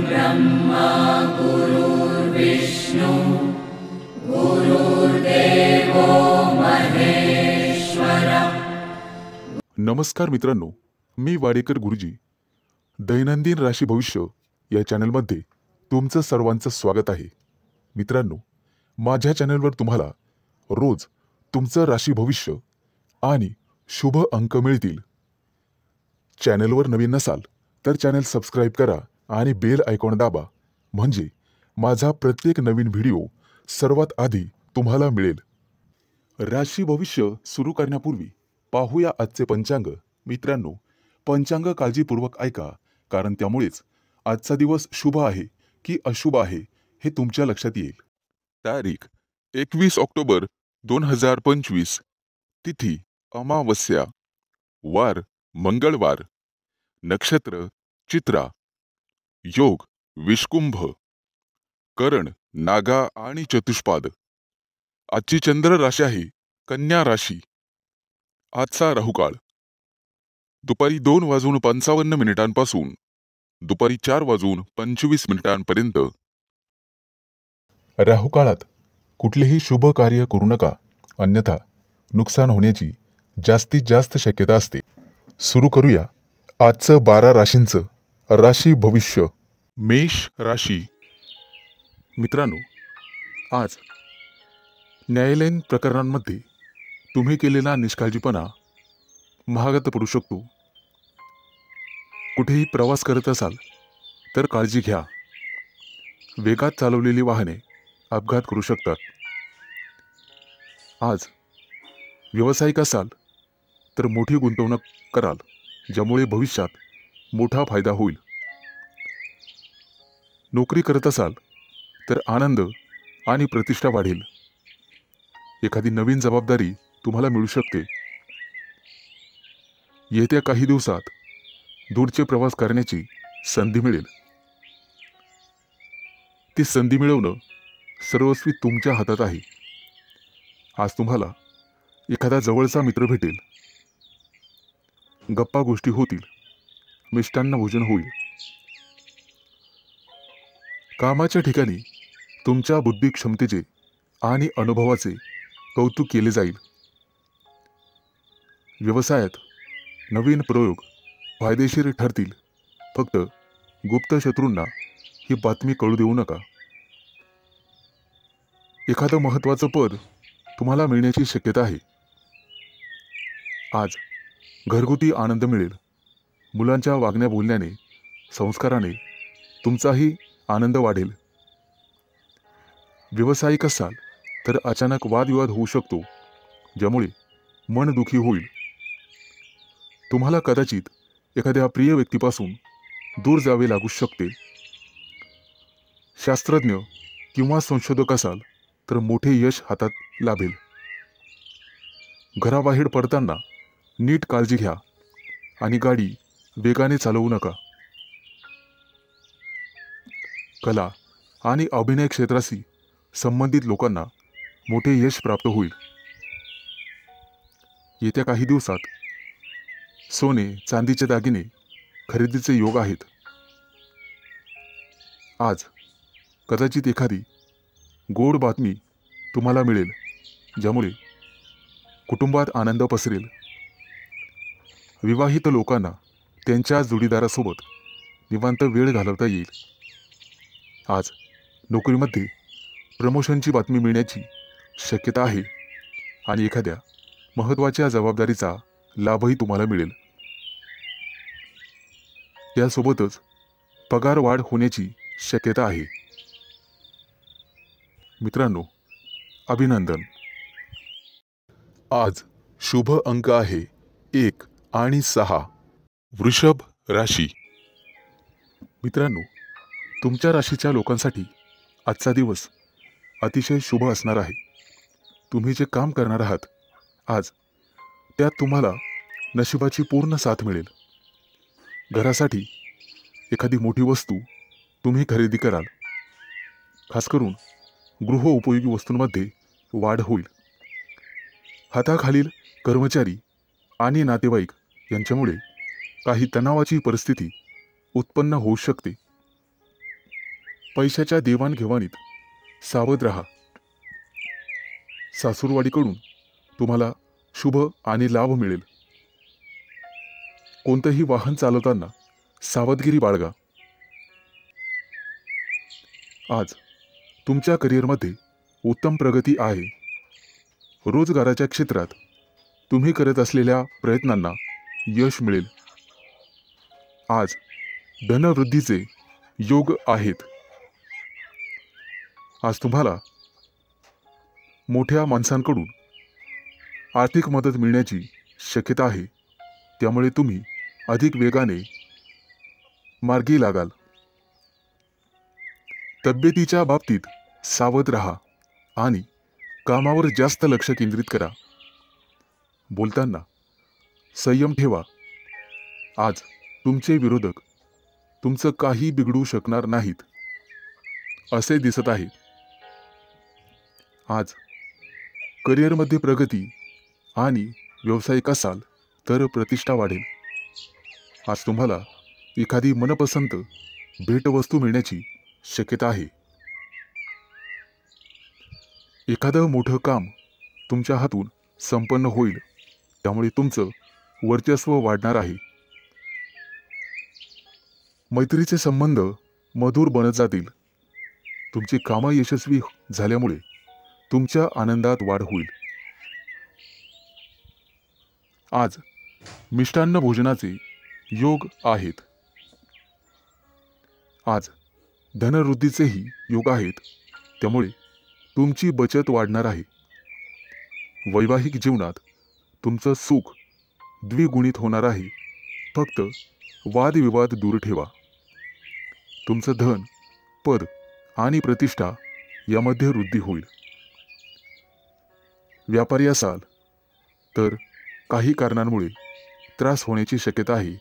ब्रह्मा गुरुर्विष्णु गुरुर्देवो महेश्वर। नमस्कार मित्रांनो, मी वाडेकर गुरुजी दैनंदिन राशी भविष्य या चॅनलमध्ये तुमचं सर्वांचं स्वागत आहे। मित्रांनो, माझ्या चॅनलवर तुम्हाला रोज तुमचं राशी भविष्य आणि शुभ अंक मिळतील। चॅनलवर नवीन नसाल तर चॅनल सबस्क्राइब करा आणि बेल आयकॉन दाबा, म्हणजे माझा प्रत्येक नवीन व्हिडिओ सर्वात आधी तुम्हाला मिळेल। राशी भविष्य सुरू करण्यापूर्वी पाहूया आजचे पंचांग। मित्रांनो, पंचांग काळजीपूर्वक ऐका, कारण त्यामुळेच आजचा दिवस शुभ आहे की अशुभ आहे हे तुमच्या लक्षात येईल। तारीख 21 ऑक्टोबर 2025, तिथी अमावस्या, वार मंगळवार, नक्षत्र चित्रा, योग विषकुंभ, करण नागा आणि चतुष्पाद। आजची चंद्र राशी आहे कन्या राशी। आजचा राहुकाळ दुपारी 2:55 पासून दुपारी 4:25 पर्यंत। राहुकाळात कुठलेही शुभ कार्य करू नका, अन्यथा नुकसान होण्याची जास्तीत जास्त शक्यता असते। सुरू करूया आजचं 12 राशींचं राशी भविष्य। मेष राशी। मित्रांनो, आज न्यायालयीन प्रकरणांमध्ये तुम्ही केलेला निष्काळजीपणा महागात पडू शकतो। कुठेही प्रवास करत असाल तर काळजी घ्या। वेगात चालवलेली वाहने अपघात करू शकतात। आज व्यावसायिक असाल तर मोठी गुंतवणूक कराल, ज्यामुळे भविष्यात मोठा फायदा होईल। नोकरी करत असाल तर आनंद आणि प्रतिष्ठा वाढेल। एखादी नवीन जबाबदारी तुम्हाला मिळू शकते। येत्या काही दिवसात दूरचे प्रवास करण्याची संधी मिळेल। ती संधी मिळवणं सर्वस्वी तुमच्या हातात आहे। आज तुम्हाला एखादा जवळचा मित्र भेटेल, गप्पा गोष्टी होतील, मिष्टान्न भोजन होईल। कामाच्या ठिकाणी तुमच्या बुद्धी क्षमतेचे आणि अनुभवाचे कौतुक केले जाईल। व्यवसायात नवीन प्रयोग फायदेशीर ठरतील। फक्त गुप्त शत्रूंना ही बातमी कळू देऊ नका। एखादं महत्त्वाचं पद तुम्हाला मिळण्याची शक्यता आहे। आज घरगुती आनंद मिळेल। मुलांच्या वागण्या बोलण्याने, संस्काराने तुमचाही आनंद वाढेल। व्यावसायिक असाल तर अचानक वादविवाद होऊ शकतो, ज्यामुळे मन दुखी होईल। तुम्हाला कदाचित एखाद्या प्रिय व्यक्तीपासून दूर जावे लागू शकते। शास्त्रज्ञ किंवा संशोधक असाल तर मोठे यश हातात लाभेल। घराबाहेर पडताना नीट काळजी घ्या आणि गाडी वेगाने चालवू नका। कला आणि अभिनय क्षेत्राशी संबंधित लोकांना मोठे यश प्राप्त होईल। येत्या काही दिवसात सोने चांदीचे दागिने खरेदीचे योग आहेत। आज कदाचित एखादी गोड बातमी तुम्हाला मिळेल, ज्यामुळे कुटुंबात आनंद पसरेल। विवाहित लोकांना त्यांच्या जोडीदारासोबत निवांत वेळ घालवता येईल। आज नोकरीमध्ये प्रमोशनची बातमी मिळण्याची शक्यता आहे आणि एखाद्या महत्त्वाच्या जबाबदारीचा लाभही तुम्हाला मिळेल। त्यासोबतच पगार वाढ होण्याची शक्यता आहे। मित्रांनो, अभिनंदन। आज शुभ अंक आहे 1 आणि 6। वृषभ राशी। मित्रांनो, तुमच्या राशीच्या लोकांसाठी आजचा दिवस अतिशय शुभ असणार आहे। तुम्ही जे काम करणार आहात आज, त्यात तुम्हाला नशिबाची पूर्ण साथ मिळेल। घरासाठी एखादी मोठी वस्तू तुम्ही खरेदी कराल। खास करून गृहोपयोगी वस्तूंमध्ये वाढ होईल। हाताखालील कर्मचारी आणि नातेवाईक यांच्यामुळे काही तणावाची परिस्थिती उत्पन्न होऊ शकते। पैशाच्या देवाणघेवाणीत सावध राहा. सासूरवाडीकडून तुम्हाला शुभ आणि लाभ मिळेल. कोणतंही वाहन चालवताना सावधगिरी बाळगा. आज तुमच्या करिअरमध्ये उत्तम प्रगती आहे. रोजगाराच्या क्षेत्रात तुम्ही करत असलेल्या प्रयत्नांना यश मिळेल. आज धनवृद्धीचे योग आहेत. आज तुम्हाला मोठ्या माणसांकडून आर्थिक मदत मिळण्याची शक्यता आहे. त्यामुळे तुम्ही अधिक वेगाने मार्गी लागाल. तब्येतीच्या बाबतीत सावध राहा आणि कामावर जास्त लक्ष केंद्रित करा. बोलताना संयम ठेवा. आज तुमचे विरोधक तुमचं काही बिघडू शकणार नाहीत असे दिसत आहे. आज करिअरमध्ये प्रगती आणि व्यावसायिक असाल तर प्रतिष्ठा वाढेल. आज तुम्हाला एखादी मनपसंत भेटवस्तू मिळण्याची शक्यता आहे. एखादं मोठं काम तुमच्या हातून संपन्न होईल. त्यामुळे तुमचं वर्चस्व वाढणार आहे. मैत्रीचे संबंध मधुर बनत जातील. तुमची कामं यशस्वी झाल्यामुळे तुमच्या आनंदात वाढ होईल. आज मिष्टान्न भोजनाचे योग आहेत. आज धनवृद्धीचेही योग आहेत. त्यामुळे तुमची बचत वाढणार आहे. वैवाहिक जीवनात तुमचं सुख द्विगुणित होणार आहे. फक्त वादविवाद दूर ठेवा. तुमचं धन, पद आणि प्रतिष्ठा यामध्ये वृद्धी होईल. व्यापारी असाल तर काही कारणांमुळे त्रास होण्याची शक्यता आहे.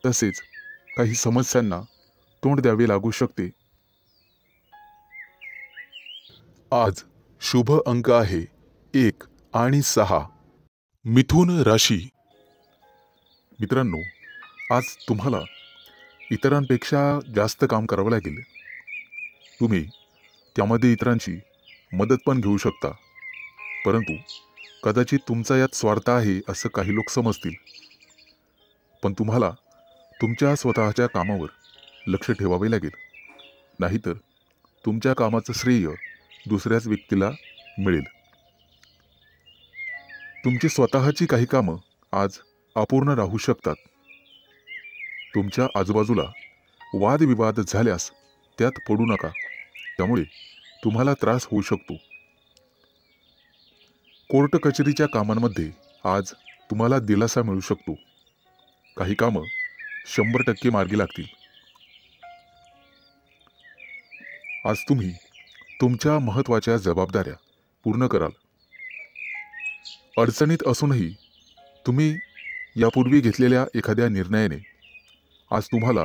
तसेच काही समस्यांना तोंड द्यावे लागू शकते. आज शुभ अंक आहे 1 आणि 6. मिथुन राशी. मित्रांनो, आज तुम्हाला इतरांपेक्षा जास्त काम करावं लागेल. तुम्ही त्यामध्ये इतरांची मदत पण घेऊ शकता. परंतु कदाचित तुमचा यात स्वार्थ आहे असं काही लोक समजतील. पण तुम्हाला तुमच्या स्वतःच्या कामावर लक्ष ठेवावे लागेल. नाहीतर तुमच्या कामाचं श्रेय दुसऱ्याच व्यक्तीला मिळेल. तुमची स्वतःची काही कामं आज अपूर्ण राहू शकतात. तुमच्या आजूबाजूला वादविवाद झाल्यास त्यात पडू नका. त्यामुळे तुम्हाला त्रास होऊ शकतो. कोर्ट कचेरीच्या कामांमध्ये आज तुम्हाला दिलासा मिळू शकतो. काही कामं 100% मार्गी लागतील. आज तुम्ही तुमच्या महत्त्वाच्या जबाबदाऱ्या पूर्ण कराल. अडचणीत असूनही तुम्ही यापूर्वी घेतलेल्या एखाद्या निर्णयाने आज तुम्हाला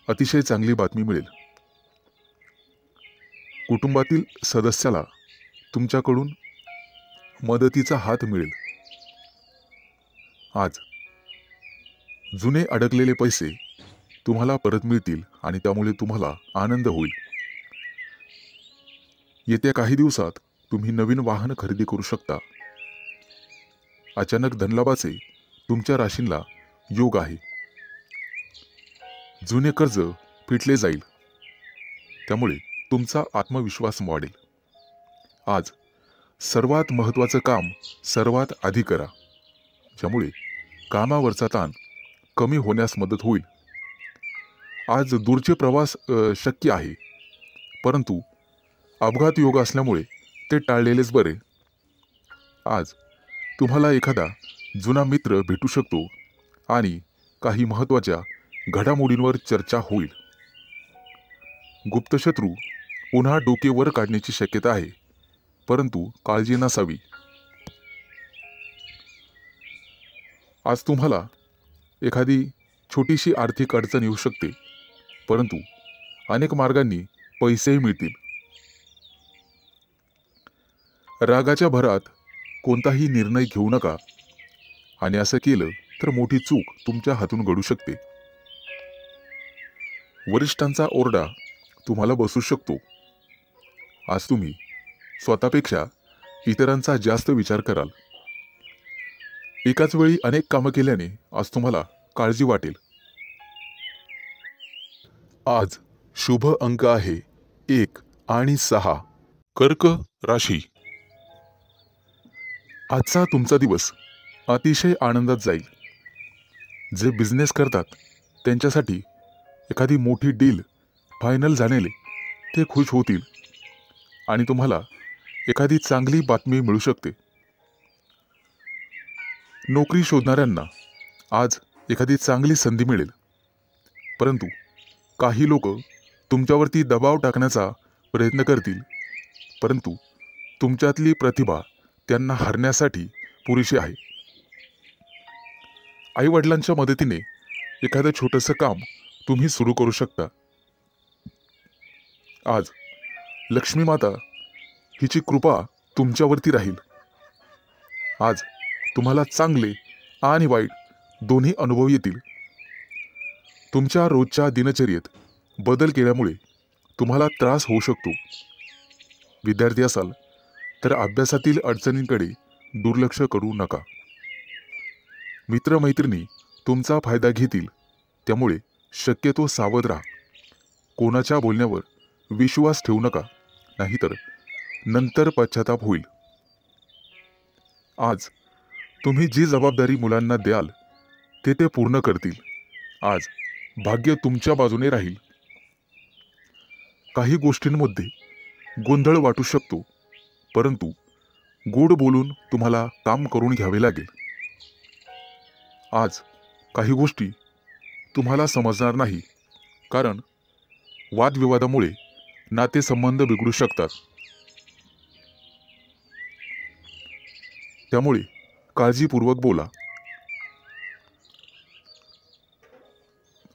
अतिशय चांगली बातमी मिळेल. कुटुंबातील सदस्याला तुमच्याकडून मदतीचा हात मिळेल. आज जुने अडकलेले पैसे तुम्हाला परत मिळतील आणि त्यामुळे तुम्हाला आनंद होईल. येत्या काही दिवसात तुम्ही नवीन वाहन खरेदी करू शकता. अचानक धनलाभाचे तुमच्या राशींना योग आहे. जुने कर्ज फिटले जाईल. त्यामुळे तुमचा आत्मविश्वास वाढेल. आज सर्वात महत्त्वाचं काम सर्वात आधी करा. ज्यामुळे कामावरचा ताण कमी होण्यास मदत होईल. आज दूरचे प्रवास शक्य आहे. परंतु अपघात योग असल्यामुळे ते टाळलेलेच बरे. आज तुम्हाला एखादा जुना मित्र भेटू शकतो आणि काही महत्त्वाच्या घडामोडींवर चर्चा होईल. गुप्तशत्रू पुन्हा डोके वर काढण्याची शक्यता आहे. परंतु काळजी नसावी. आज तुम्हाला एखादी छोटीशी आर्थिक अडचण येऊ शकते. परंतु अनेक मार्गांनी पैसेही मिळतील. रागाच्या भरात कोणताही निर्णय घेऊ नका. आणि असं केलं तर मोठी चूक तुमच्या हातून घडू शकते. वरिष्ठांचा ओरडा तुम्हाला बसू शकतो. आज तुम्ही स्वतःपेक्षा इतरांचा जास्त विचार कराल. एकाच वेळी अनेक कामं केल्याने आज तुम्हाला काळजी वाटेल. आज शुभ अंक आहे 1 आणि 6. कर्क राशी. आजचा तुमचा दिवस अतिशय आनंदात जाईल. जे बिझनेस करतात त्यांच्यासाठी एखादी मोठी डील फायनल झालेले ते खुश होतील आणि तुम्हाला एखादी चांगली बातमी मिळू शकते. नोकरी शोधणाऱ्यांना आज एखादी चांगली संधी मिळेल, परंतु काही लोक तुमच्यावरती दबाव टाकण्याचा प्रयत्न करतील, परंतु तुमच्यातली प्रतिभा त्यांना हरण्यासाठी पुरेशी आहे. आई वडिलांच्या मदतीने एखादं छोटंसं काम तुम्ही सुरू करू शकता. आज लक्ष्मी माता हिची कृपा तुमच्यावरती राहील. आज तुम्हाला चांगले आणि वाईट दोन्ही अनुभव येतील. तुमच्या रोजच्या दिनचर्येत बदल केल्यामुळे तुम्हाला त्रास होऊ शकतो. विद्यार्थी असाल तर अभ्यासातील अडचणींकडे दुर्लक्ष करू नका. मित्रमैत्रिणी तुमचा फायदा घेतील, त्यामुळे शक्यतो सावध राहा. कोणाच्या बोलण्यावर विश्वास ठेवू नका, नाहीतर नंतर पश्चाताप होईल. आज तुम्ही जी जबाबदारी मुलांना द्याल ते पूर्ण करतील. आज भाग्य तुमच्या बाजूने राहील. काही गोष्टींमध्ये गोंधळ वाटू शकतो, परंतु गोड बोलून तुम्हाला काम करून घ्यावे लागेल. आज काही गोष्टी तुम्हाला समजणार नाही, कारण वादविवादामुळे नातेसंबंध बिघडू शकतात. त्यामुळे काळजीपूर्वक बोला.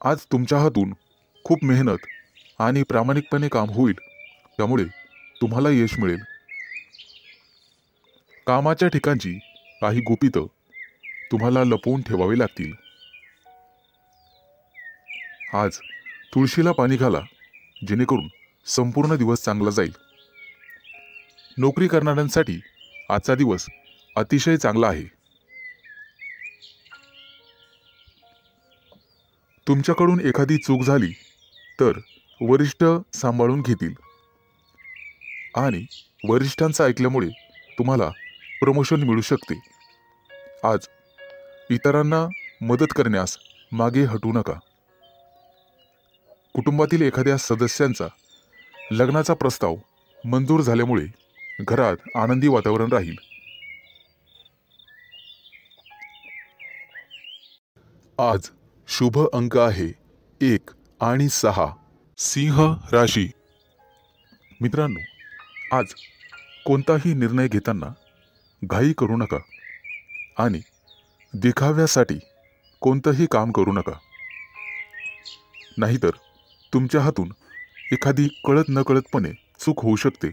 आज तुमच्या हातून खूप मेहनत आणि प्रामाणिकपणे काम होईल, त्यामुळे तुम्हाला यश मिळेल. कामाच्या ठिकाणची काही गुपितं तुम्हाला लपवून ठेवावी लागतील. आज तुळशीला पाणी घाला, जेणेकरून संपूर्ण दिवस चांगला जाईल. नोकरी करणाऱ्यांसाठी आजचा दिवस अतिशय चांगला आहे. तुमच्याकडून एखादी चूक झाली तर वरिष्ठ सांभाळून घेतील आणि वरिष्ठांचं ऐकल्यामुळे तुम्हाला प्रमोशन मिळू शकते. आज इतरांना मदत करण्यास मागे हटू नका. कुटुंबातील एखाद्या सदस्यांचा लग्नाचा प्रस्ताव मंजूर झाल्यामुळे घरात आनंदी वातावरण राहील. आज शुभ अंक आहे 1 आणि 6. सिंह राशी. मित्रांनो, आज कोणताही निर्णय घेताना घाई करू नका आणि दिखाव्यासाठी कोणतंही काम करू नका, नाहीतर तुमच्या हातून एखादी कळत नकळतपणे चूक होऊ शकते.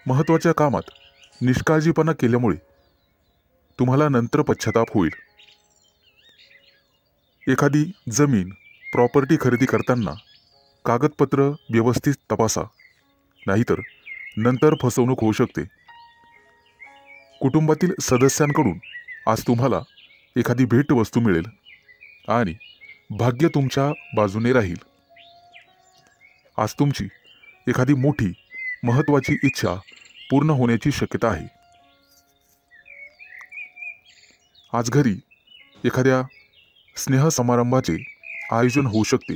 महत्त्वाच्या कामात निष्काळजीपणा केल्यामुळे तुम्हाला नंतर पश्चाताप होईल. एखादी जमीन प्रॉपर्टी खरेदी करताना कागदपत्र व्यवस्थित तपासा, नाहीतर नंतर फसवणूक होऊ शकते. कुटुंबातील सदस्यांकडून आज तुम्हाला एखादी भेटवस्तू मिळेल आणि भाग्य तुमच्या बाजूने राहील. आज तुमची एखादी मोठी महत्त्वाची इच्छा पूर्ण होण्याची शक्यता आहे. आज घरी एखाद्या स्नेहसमारंभाचे आयोजन होऊ शकते.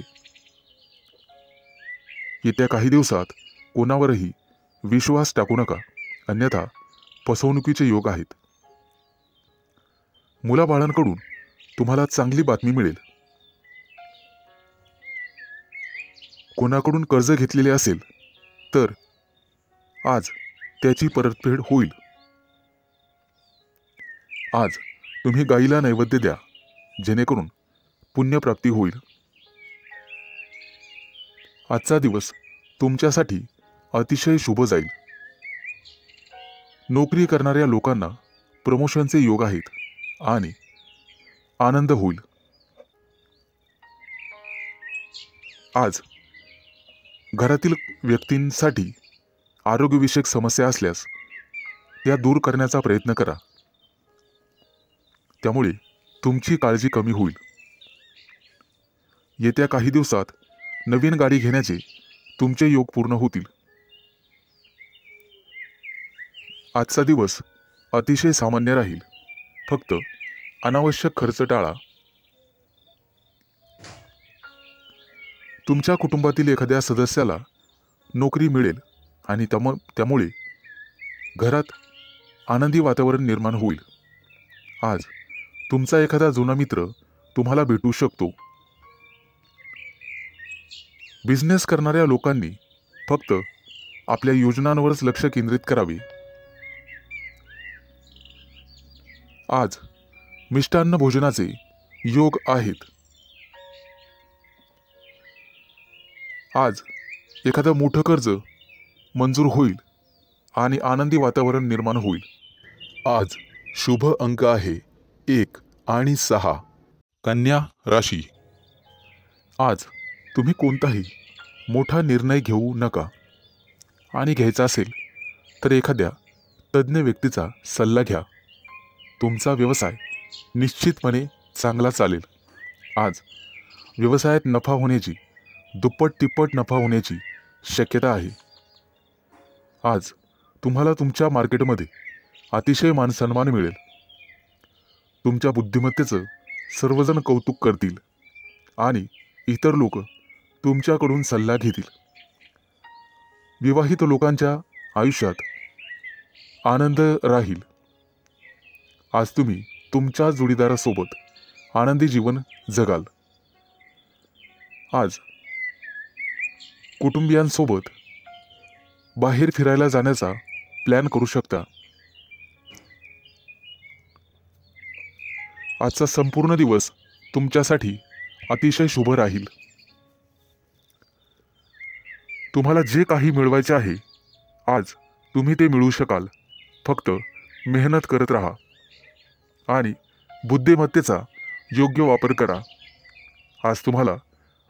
येत्या काही दिवसात कोणावरही विश्वास टाकू नका, अन्यथा फसवणुकीचे योग आहेत. मुलाबाळांकडून तुम्हाला चांगली बातमी मिळेल. कोणाकडून कर्ज घेतलेले असेल तर आज त्याची परतफेड होईल. आज तुम्ही गाईला नैवेद्य द्या, जेणेकरून पुण्यप्राप्ती होईल. आजचा दिवस तुमच्यासाठी अतिशय शुभ जाईल. नोकरी करणाऱ्या लोकांना प्रमोशनचे योग आहेत आणि आनंद होईल. आज घरातील व्यक्तींसाठी आरोग्यविषयक समस्या असल्यास त्या दूर करण्याचा प्रयत्न करा. त्यामुळे तुमची काळजी कमी होईल. येत्या काही दिवसात नवीन गाडी घेण्याचे तुमचे योग पूर्ण होतील. आजचा दिवस अतिशय सामान्य राहील. फक्त अनावश्यक खर्च टाळा. तुमच्या कुटुंबातील एखाद्या सदस्याला नोकरी मिळेल आणि त्यामुळे घरात आनंदी वातावरण निर्माण होईल. आज तुमचा एखादा जुना मित्र तुम्हाला भेटू शकतो. बिझनेस करणाऱ्या लोकांनी फक्त आपल्या योजनांवरच लक्ष केंद्रित करावे. आज मिष्टान्न भोजनाचे योग आहेत. आज एखादं मोठं कर्ज मंजूर होईल आणि आनंदी वातावरण निर्माण होईल. आज शुभ अंक आहे 1 आणि 6. कन्या राशी. आज तुम्ही कोणताही मोठा निर्णय घेऊ नका आणि घ्यायचा असेल तर एखाद्या तज्ज्ञ व्यक्तीचा सल्ला घ्या. तुमचा व्यवसाय निश्चितपणे चांगला चालेल. आज व्यवसायात नफा होण्याची, दुप्पट तिप्पट नफा होण्याची शक्यता आहे. आज तुम्हाला तुमच्या मार्केटमध्ये अतिशय मानसन्मान मिळेल. तुमच्या बुद्धिमत्तेचं सर्वजण कौतुक करतील आणि इतर लोक तुमच्याकडून सल्ला घेतील. विवाहित लोकांच्या आयुष्यात आनंद राहील. आज तुम्ही तुमच्या जोडीदारासोबत आनंदी जीवन जगाल. आज कुटुंबियांसोबत बाहेर फिरायला जाण्याचा प्लॅन करू शकता. आजचा संपूर्ण दिवस तुमच्यासाठी अतिशय शुभ राहील. तुम्हाला जे काही मिळवायचे आहे आज तुम्ही ते मिळवू शकाल. फक्त मेहनत करत राहा आणि बुद्धिमत्तेचा योग्य वापर करा. आज तुम्हाला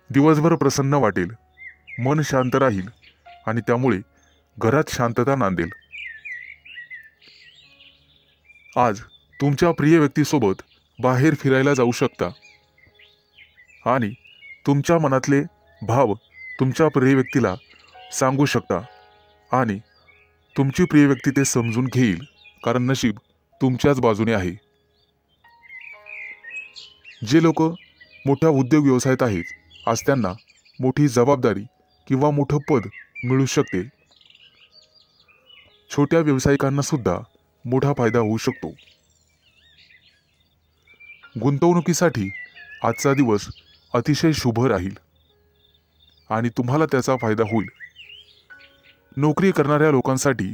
दिवसभर प्रसन्न वाटेल, मन शांत राहील आणि त्यामुळे घरात शांतता नांदेल. आज तुमच्या प्रिय व्यक्तीसोबत बाहेर फिरायला जाऊ शकता आणि तुमच्या मनातले भाव तुमच्या प्रिय व्यक्तीला सांगू शकता आणि तुमची प्रिय व्यक्ती ते समजून घेईल, कारण नशीब तुमच्याच बाजूने आहे. जे लोक मोठ्या उद्योग व्यवसायात आहेत, आज त्यांना मोठी जबाबदारी किंवा मोठं पद मिळू शकते. छोट्या व्यावसायिकांना सुद्धा मोठा फायदा होऊ शकतो. गुंतवणुकीसाठी आजचा दिवस अतिशय शुभ राहील आणि तुम्हाला त्याचा फायदा होईल. नोकरी करणाऱ्या लोकांसाठी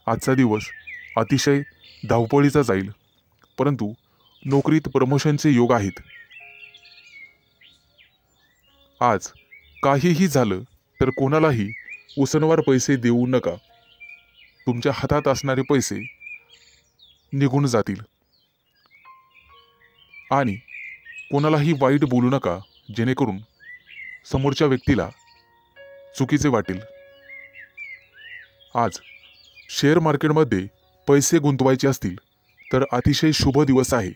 आजचा दिवस अतिशय धावपळीचा जाईल, परंतु नोकरीत प्रमोशनचे योग आहेत. आज काहीही झालं तर कोणालाही उसनवार पैसे देऊ नका. तुमच्या हातात असणारे पैसे निघून जातील आणि कोणालाही वाईट बोलू नका, जेणेकरून समोरच्या व्यक्तीला चुकीचे वाटेल. आज शेअर मार्केटमध्ये पैसे गुंतवायचे असतील तर अतिशय शुभ दिवस आहे.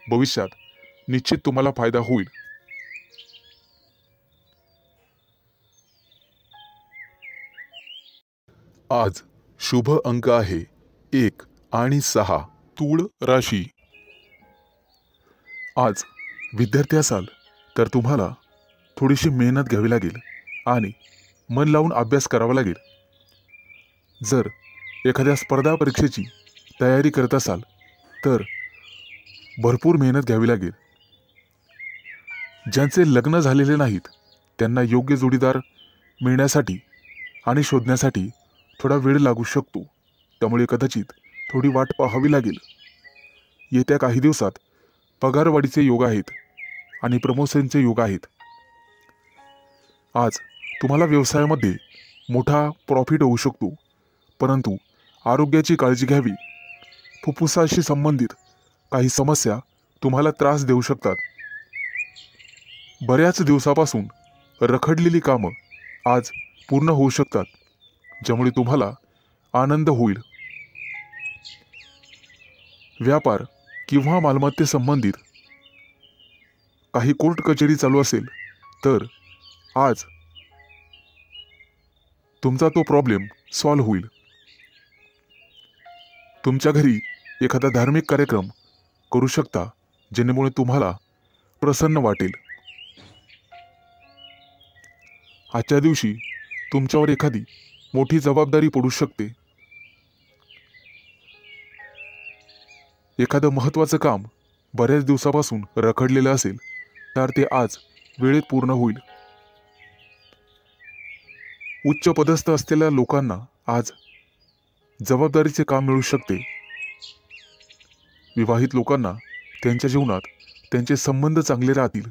भविष्यात निश्चित तुम्हाला फायदा होईल. आज शुभ अंक आहे 1 आणि 6. तूळ राशी. आज विद्यार्थी असाल तर तुम्हाला थोडीशी मेहनत घ्यावी लागेल आणि मन लावून अभ्यास करावा लागेल. जर एखाद्या स्पर्धा परीक्षेची तयारी करत असाल तर भरपूर मेहनत घ्यावी लागेल. ज्यांचे लग्न झालेले नाहीत त्यांना योग्य जोडीदार मिळण्यासाठी आणि शोधण्यासाठी थोडा वेळ लागू शकतो. त्यामुळे कदाचित थोडी वाट पाहावी लागेल. येत्या काही दिवसात पगारवाढीचे योग आहेत आणि प्रमोशनचे योग आहेत. आज तुम्हाला व्यवसायामध्ये मोठा प्रॉफिट होऊ शकतो, परंतु आरोग्याची काळजी घ्यावी. फुफ्फुसाशी संबंधित काही समस्या तुम्हाला त्रास देऊ शकतात. बऱ्याच दिवसापासून रखडलेली कामं आज पूर्ण होऊ शकतात, ज्यामुळे तुम्हाला आनंद होईल. व्यापार किंवा मालमत्तेसंबंधित काही कोर्ट कचेरी चालू असेल तर आज तुमचा तो प्रॉब्लेम सॉल्व्ह होईल. तुमच्या घरी एखादा धार्मिक कार्यक्रम करू शकता, जेणेमुळे तुम्हाला प्रसन्न वाटेल. आजच्या दिवशी तुमच्यावर एखादी मोठी जबाबदारी पडू शकते. एखादं महत्त्वाचं काम बऱ्याच दिवसापासून रखडलेलं असेल तर ते आज वेळेत पूर्ण होईल. उच्च पदस्थ असलेल्या लोकांना आज जबाबदारीचे काम मिळू शकते. विवाहित लोकांना त्यांच्या जीवनात त्यांचे संबंध चांगले राहतील.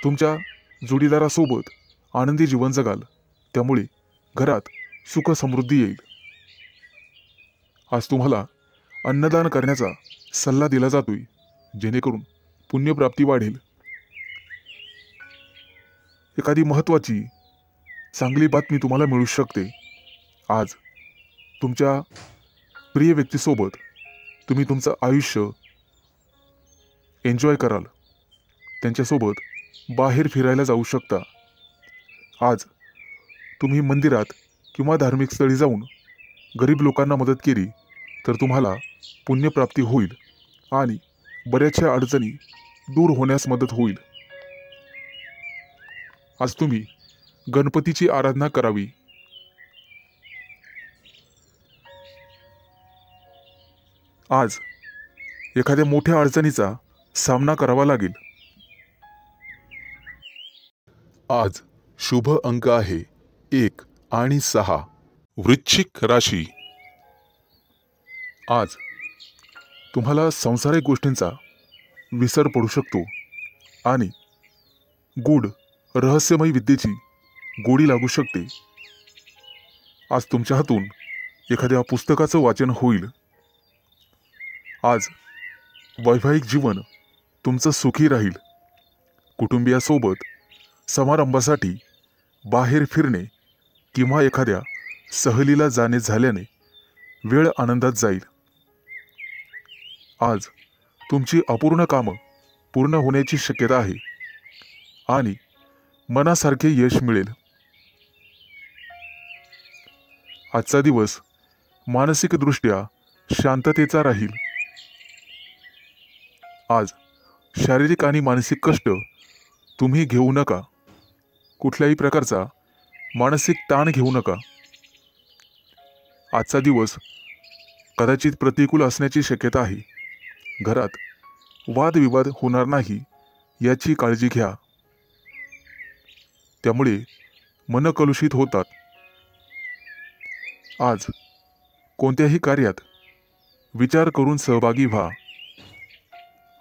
तुमच्या जोडीदारासोबत आनंदी जीवन जगाल, त्यामुळे घरात सुख समृद्धी येईल. आज तुम्हाला अन्नदान करण्याचा सल्ला दिला जातोय, जेणेकरून पुण्यप्राप्ती वाढेल. एखादी महत्त्वाची चांगली बातमी तुम्हाला मिळू शकते. आज तुमच्या प्रिय व्यक्तीसोबत तुम्ही तुमचं आयुष्य एन्जॉय कराल. त्यांच्यासोबत बाहेर फिरायला जाऊ शकता. आज तुम्ही मंदिरात किंवा धार्मिक स्थळी जाऊन गरीब लोकांना मदत केली तर तुम्हाला पुण्यप्राप्ती होईल आणि बऱ्याचशा अडचणी दूर होण्यास मदत होईल. आज तुम्ही गणपतीची आराधना करावी. आज एखाद्या मोठ्या अडचणीचा सामना करावा लागेल. आज शुभ अंक आहे 1 आणि 6. वृश्चिक राशी. आज तुम्हाला सांसारिक गोष्टींचा विसर पडू शकतो आणि गूढ रहस्यमय विद्येची गोडी लागू शकते. आज तुमच्या हातून एखाद्या पुस्तकाचं वाचन होईल. आज वैवाहिक जीवन तुमचं सुखी राहील. कुटुंबियासोबत समारंभासाठी बाहेर फिरणे किंवा एखाद्या सहलीला जाणे झाल्याने वेळ आनंदात जाईल. आज तुमची अपूर्ण कामं पूर्ण होण्याची शक्यता आहे आणि मनासारखे यश मिळेल. आजचा दिवस मानसिकदृष्ट्या शांततेचा राहील. आज शारीरिक आणि मानसिक कष्ट तुम्ही घेऊ नका. कुठल्याही प्रकारचा मानसिक ताण घेऊ नका. आजचा दिवस कदाचित प्रतिकूल असण्याची शक्यता आहे. घरात वादविवाद होणार नाही याची काळजी घ्या. त्यामुळे मन कलुषित होतात. आज कोणत्याही कार्यात विचार करून सहभागी व्हा.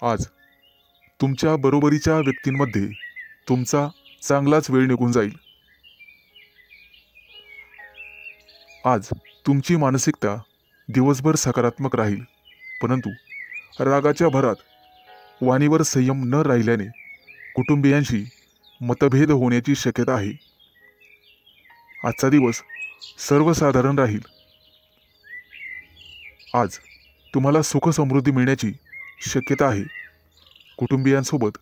आज तुमच्या बरोबरीच्या व्यक्तींमध्ये तुमचा चांगलाच वेळ निघून जाईल. आज तुमची मानसिकता दिवसभर सकारात्मक राहील, परंतु रागाच्या भरात वाणीवर संयम न राहिल्याने कुटुंबियांशी मतभेद होण्याची शक्यता आहे. आजचा दिवस सर्वसाधारण राहील. आज तुम्हाला सुख समृद्धी मिळण्याची शक्यता आहे. कुटुंबियांसोबत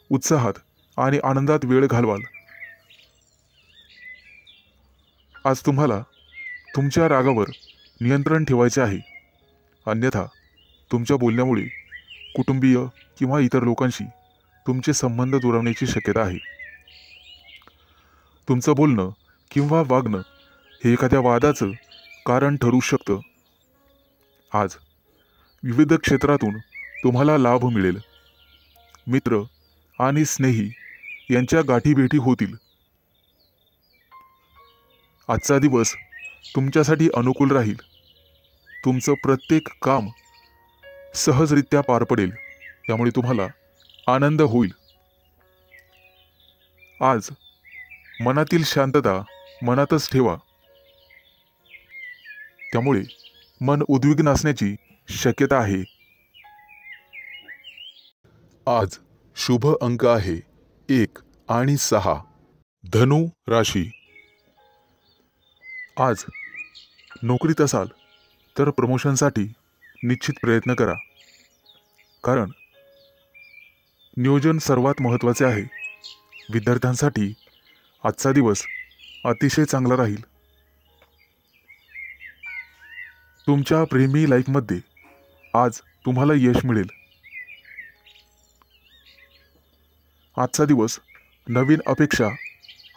उत्साहात आणि आनंदात वेळ घालवाल. आज तुम्हाला तुमच्या रागावर नियंत्रण ठेवायचे आहे, अन्यथा तुमच्या बोलण्यामुळे कुटुंबीय किंवा इतर लोकांशी तुमचे संबंध दुरावण्याची शक्यता आहे. तुमचं बोलणं किंवा वागणं हे एखाद्या वादाचं कारण ठरू शकतं. आज विविध क्षेत्रातून तुम्हाला लाभ मिळेल. मित्र आणि स्नेही यांच्या गाठीभेटी होतील. आजचा दिवस तुमच्यासाठी अनुकूल राहील. तुमचं प्रत्येक काम सहजरित्या पार पडेल, त्यामुळे तुम्हाला आनंद होईल. आज मनातील शांतता मनातच ठेवा, त्यामुळे मन उद्विग्न असण्याची शक्यता आहे. आज शुभ अंक आहे 1 आणि 6. धनु राशी. आज नोकरीत असाल तर प्रमोशनसाठी निश्चित प्रयत्न करा, कारण नियोजन सर्वात महत्त्वाचे आहे. विद्यार्थ्यांसाठी आजचा दिवस अतिशय चांगला राहील. तुमच्या प्रेमी लाईफमध्ये आज तुम्हाला यश मिळेल. आजचा दिवस नवीन अपेक्षा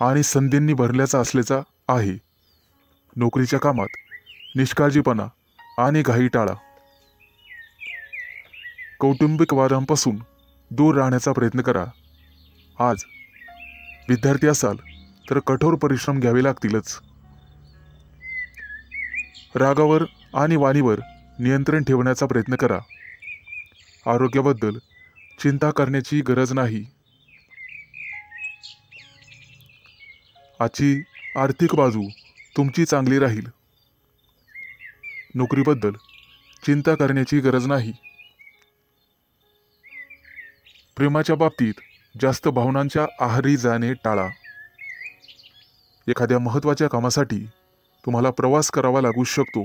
आणि संधींनी भरल्याचा असल्याचा आहे. नोकरीच्या कामात निष्काळजीपणा आणि घाई टाळा. कौटुंबिक वादांपासून दूर राहण्याचा प्रयत्न करा. आज विद्यार्थी असाल तर कठोर परिश्रम घ्यावे लागतीलच. रागावर आणि वाणीवर नियंत्रण ठेवण्याचा प्रयत्न करा. आरोग्याबद्दल चिंता करण्याची गरज नाही. आजची आर्थिक बाजू तुमची चांगली राहील. नोकरीबद्दल चिंता करण्याची गरज नाही. प्रेमाच्या बाबतीत जास्त भावनांच्या आहारी जाणे टाळा. एखाद्या महत्त्वाच्या कामासाठी तुम्हाला प्रवास करावा लागू शकतो.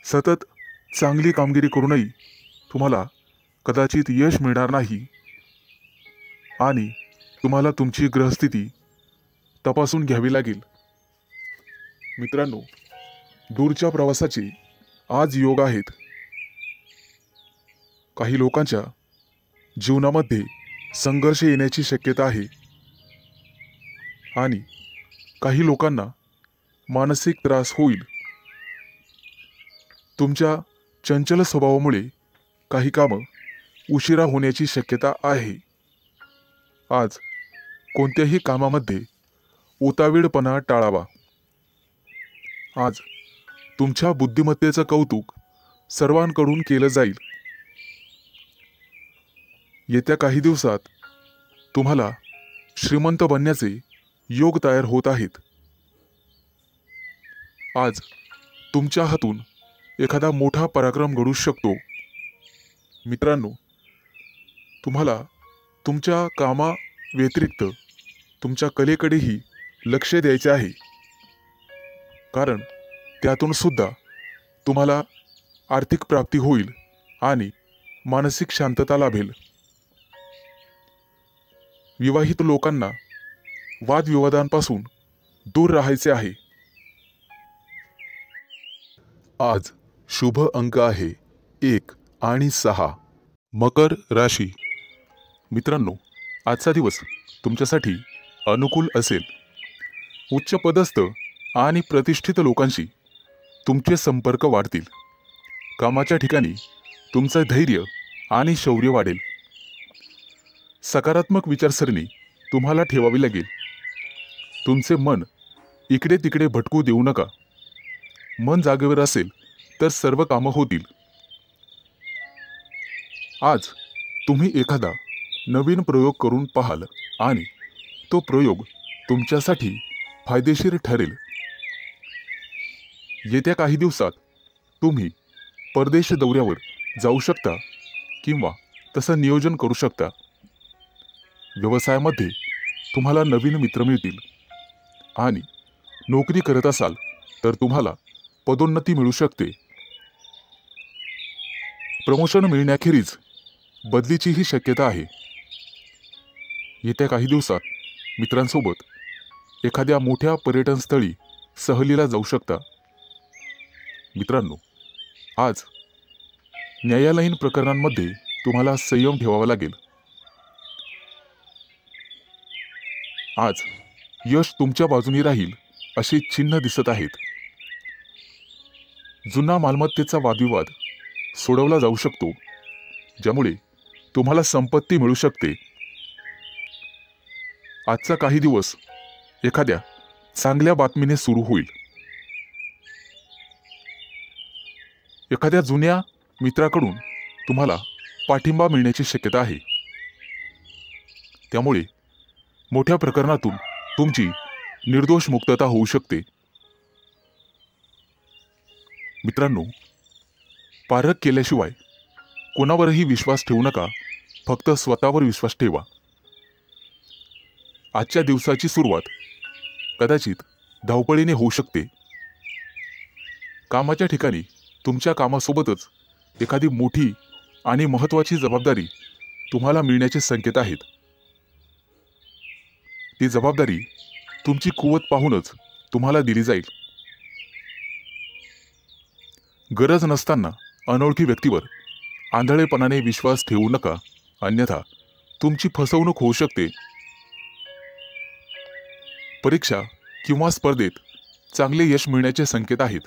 सतत चांगली कामगिरी करूनही तुम्हाला कदाचित यश मिळणार नाही आणि तुम्हाला तुमची ग्रहस्थिती तपासून घ्यावी लागेल. मित्रांनो, दूरच्या प्रवासाचे आज योग आहेत. काही लोकांच्या जीवनामध्ये संघर्ष येण्याची शक्यता आहे आणि काही लोकांना मानसिक त्रास होईल. तुमच्या चंचल स्वभावामुळे काही कामं उशिरा होण्याची शक्यता आहे. आज कोणत्याही कामामध्ये उतावीळपणा टाळावा. आज तुमच्या बुद्धिमत्तेचं कौतुक सर्वांकडून केलं जाईल. येत्या काही दिवसात तुम्हाला श्रीमंत बनण्याचे योग तयार होत आहेत. आज तुमच्या हातून एखादा मोठा पराक्रम घडू शकतो. मित्रांनो, तुम्हाला तुमच्या कामा व्यतिरिक्त तुमच्या कलेकडेही लक्ष द्यायचे आहे, कारण त्यातून सुद्धा तुम्हाला आर्थिक प्राप्ती होईल आणि मानसिक शांतता लाभेल. विवाहित लोकांना वादविवादांपासून दूर राहायचे आहे. आज शुभ अंक आहे 1 आणि 6. मकर राशी. मित्रांनो, आजचा दिवस तुमच्यासाठी अनुकूल असेल. उच्च पदस्थ आणि प्रतिष्ठित लोकांशी तुमचे संपर्क वाढतील. कामाच्या ठिकाणी तुमचं धैर्य आणि शौर्य वाढेल. सकारात्मक विचारसरणी तुम्हाला ठेवावी लागेल. तुमचे मन इकडे तिकडे भटकू देऊ नका. मन जागेवर असेल तर सर्व कामं होतील. आज तुम्ही एखादा नवीन प्रयोग करून पाहाल आणि तो प्रयोग तुमच्यासाठी फायदेशीर ठरेल. येत्या काही दिवसात तुम्ही परदेश दौऱ्यावर जाऊ शकता किंवा तसं नियोजन करू शकता. व्यवसायामध्ये तुम्हाला नवीन मित्र मिळतील आणि नोकरी करत असाल तर तुम्हाला पदोन्नती मिळू शकते. प्रमोशन मिळण्याखेरीज बदलीचीही शक्यता आहे. येत्या काही दिवसात मित्रांसोबत एखाद्या मोठ्या पर्यटन स्थळी सहलीला जाऊ शकता. मित्रांनो, आज न्यायालयीन प्रकरणांमध्ये तुम्हाला संयम ठेवावा लागेल. आज यश तुमच्या बाजूने राहील अशी चिन्ह दिसत आहेत. जुना मालमत्तेचा वादविवाद सोडवला जाऊ शकतो, ज्यामुळे तुम्हाला संपत्ती मिळू शकते. आजचा काही दिवस एखाद्या चांगल्या बातमीने सुरू होईल. एखाद्या जुन्या मित्राकडून तुम्हाला पाठिंबा मिळण्याची शक्यता आहे. त्यामुळे मोठ्या प्रकरणातून तुमची निर्दोष मुक्तता होऊ शकते. मित्रांनो, पारख केल्याशिवाय कोणावरही विश्वास ठेवू नका. फक्त स्वतःवर विश्वास ठेवा. आजच्या दिवसाची सुरुवात कदाचित धावपळीने होऊ शकते. कामाच्या ठिकाणी तुमच्या कामासोबतच एखादी मोठी आणि महत्त्वाची जबाबदारी तुम्हाला मिळण्याचे संकेत आहेत. ती जबाबदारी तुमची कुवत पाहूनच तुम्हाला दिली जाईल. गरज नसताना अनोळखी व्यक्तीवर आंधळेपणाने विश्वास ठेवू नका, अन्यथा तुमची फसवणूक होऊ शकते. परीक्षा किंवा स्पर्धेत चांगले यश मिळण्याचे संकेत आहेत.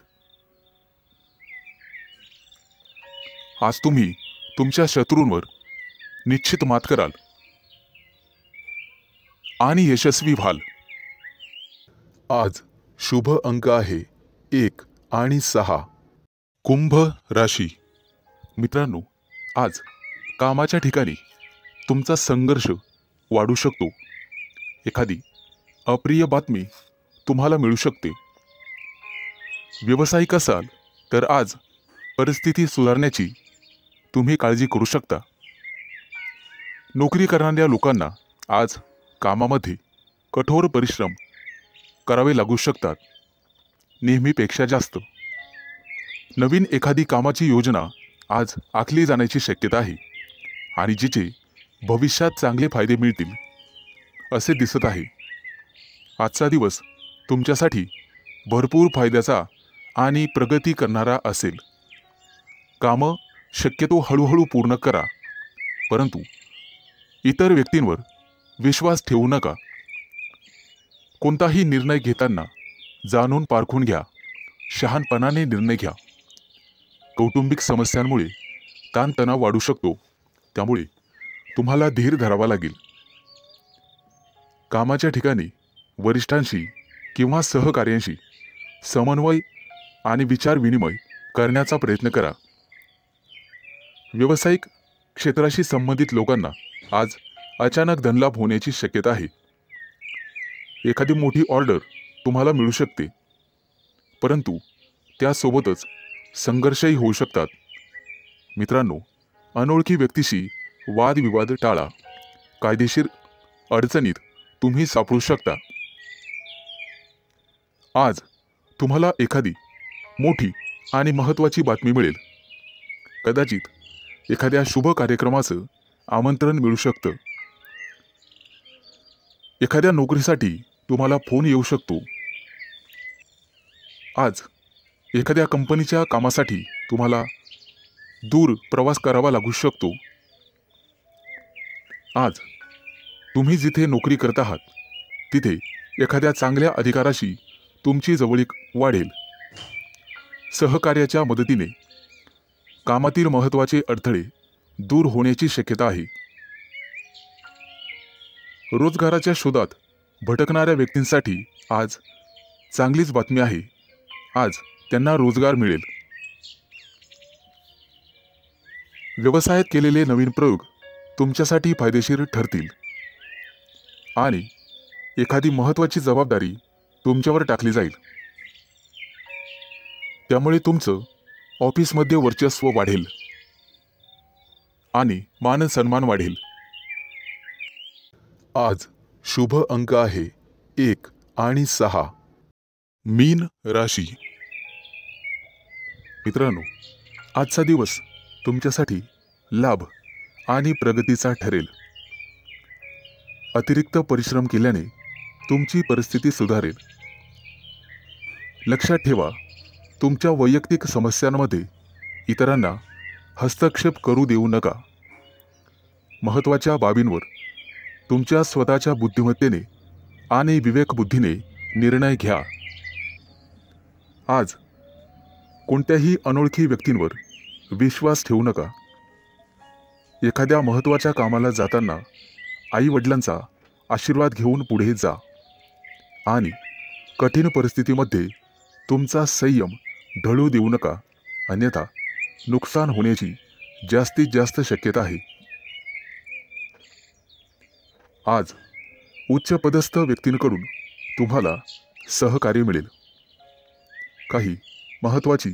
आज तुम्ही तुमच्या शत्रूंवर निश्चित मात कराल आणि यशस्वी व्हाल. आज शुभ अंक आहे 1 आणि 6. कुंभ राशी. मित्रांनो, आज कामाच्या ठिकाणी तुमचा संघर्ष वाढू शकतो. एखादी अप्रिय बातमी तुम्हाला मिळू शकते. व्यावसायिक असाल तर आज परिस्थिती सुधारण्याची तुम्ही काळजी करू शकता. नोकरी करणाऱ्या लोकांना आज कामामध्ये कठोर परिश्रम करावे लागू शकतात, नेहमीपेक्षा जास्त. नवीन एखादी कामाची योजना आज आखली जाण्याची शक्यता आहे आणि जिचे भविष्यात चांगले फायदे मिळतील असे दिसत आहे. आजचा दिवस तुमच्यासाठी भरपूर फायद्याचा आणि प्रगती करणारा असेल. कामं शक्यतो हळूहळू पूर्ण करा, परंतु इतर व्यक्तींवर विश्वास ठेवू नका. कोणताही निर्णय घेताना जाणून पारखून घ्या, शहाणपणाने निर्णय घ्या. कौटुंबिक समस्यांमुळे ताणतणाव वाढू शकतो, त्यामुळे तुम्हाला धीर धरावा लागेल. कामाच्या ठिकाणी वरिष्ठांशी किंवा सहकार्यांशी समन्वय आणि विचार विनिमय करण्याचा प्रयत्न करा. व्यावसायिक क्षेत्राशी संबंधित लोकांना आज अचानक धनलाभ होण्याची शक्यता आहे. एखादी मोठी ऑर्डर तुम्हाला मिळू शकते, परंतु त्यासोबतच संघर्षही होऊ शकतात. मित्रांनो, अनोळखी व्यक्तीशी वादविवाद टाळा. कायदेशीर अडचणीत तुम्ही सापडू शकता. आज तुम्हाला एखादी मोठी आणि महत्त्वाची बातमी मिळेल. कदाचित एखाद्या शुभ कार्यक्रमाचं आमंत्रण मिळू शकतं. एखाद्या नोकरीसाठी तुम्हाला फोन येऊ शकतो. आज एखाद्या कंपनीच्या कामासाठी तुम्हाला दूर प्रवास करावा लागू शकतो. आज तुम्ही जिथे नोकरी करत आहात तिथे एखाद्या चांगल्या अधिकाराशी तुमची जवळीक वाढेल. सहकार्याच्या मदतीने कामातील महत्त्वाचे अडथळे दूर होण्याची शक्यता आहे. रोजगाराच्या शोधात भटकणाऱ्या व्यक्तींसाठी आज चांगलीच बातमी आहे. आज त्यांना रोजगार मिळेल. व्यवसायात केलेले नवीन प्रयोग तुमच्यासाठी फायदेशीर ठरतील आणि एखादी महत्त्वाची जबाबदारी तुमच्यावर टाकली जाईल. त्यामुळे तुमचं ऑफिसमध्ये वर्चस्व वाढेल आणि मान सन्मान वाढेल. आज शुभ अंक आहे 1 आणि 6. मीन राशी. मित्रांनो, आजचा दिवस तुमच्यासाठी लाभ आणि प्रगतीचा ठरेल. अतिरिक्त परिश्रम केल्याने तुमची परिस्थिती सुधारेल. लक्षात ठेवा, तुमच्या वैयक्तिक समस्यांमध्ये इतरांना हस्तक्षेप करू देऊ नका. महत्त्वाच्या बाबींवर तुमच्या स्वतःच्या बुद्धिमत्तेने आणि विवेकबुद्धीने निर्णय घ्या. आज कोणत्याही अनोळखी व्यक्तींवर विश्वास ठेवू नका. एखाद्या महत्त्वाच्या कामाला जाताना आई-वडिलांचा आशीर्वाद घेऊन पुढे जा आणि कठीण परिस्थितीमध्ये तुमचा संयम ढळू देऊ नका, अन्यथा नुकसान होण्याची जास्तीत जास्त शक्यता आहे. आज उच्चपदस्थ व्यक्तींकडून तुम्हाला सहकार्य मिळेल. काही महत्त्वाची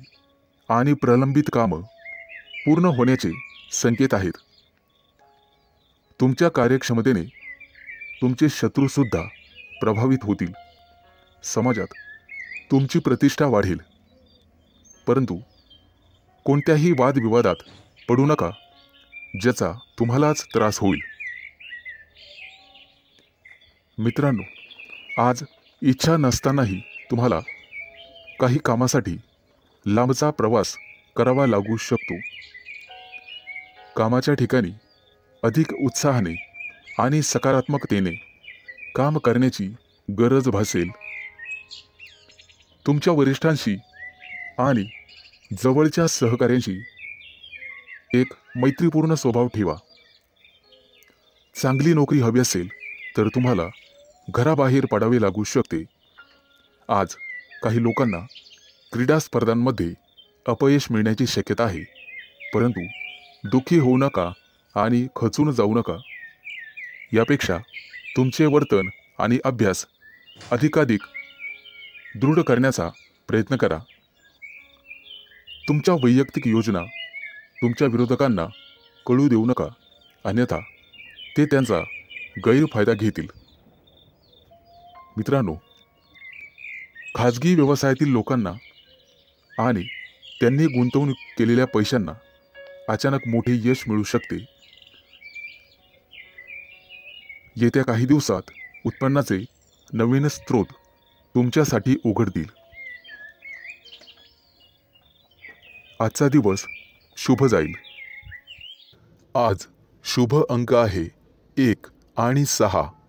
आणि प्रलंबित कामं पूर्ण होण्याचे संकेत आहेत. तुमच्या कार्यक्षमतेने तुमचे शत्रूसुद्धा प्रभावित होतील. समाजात तुमची प्रतिष्ठा वाढेल. परंतु कोणत्याही वादविवादात पडू नका, ज्याचा तुम्हालाच त्रास होईल. मित्रांनो, आज इच्छा नसतानाही तुम्हाला काही कामासाठी लांबचा प्रवास करावा लागू शकतो. कामाच्या ठिकाणी अधिक उत्साहाने आणि सकारात्मकतेने काम करण्याची गरज भासेल. तुमच्या वरिष्ठांशी आणि जवळच्या सहकाऱ्यांशी एक मैत्रीपूर्ण स्वभाव ठेवा. चांगली नोकरी हवी असेल तर तुम्हाला घराबाहेर पडावे लागू शकते. आज काही लोकांना क्रीडा स्पर्धांमध्ये अपयश मिळण्याची शक्यता आहे. परंतु दुःखी होऊ नका आणि खचून जाऊ नका. यापेक्षा तुमचे वर्तन आणि अभ्यास अधिकाधिक दृढ करण्याचा प्रयत्न करा. तुमच्या वैयक्तिक योजना तुमच्या विरोधकांना कळू देऊ नका, अन्यथा ते त्यांचा गैरफायदा घेतील. मित्रांनो, खाजगी व्यवसायातील लोकांना आणि त्यांनी गुंतवणूक केलेल्या पैशांना अचानक मोठे यश मिळू शकते. येत्या काही दिवसात उत्पन्नाचे नवीन स्रोत तुमच्यासाठी उघडतील. आजचा दिवस शुभ जाईल. आज शुभ अंक आहे 1 आणि 6.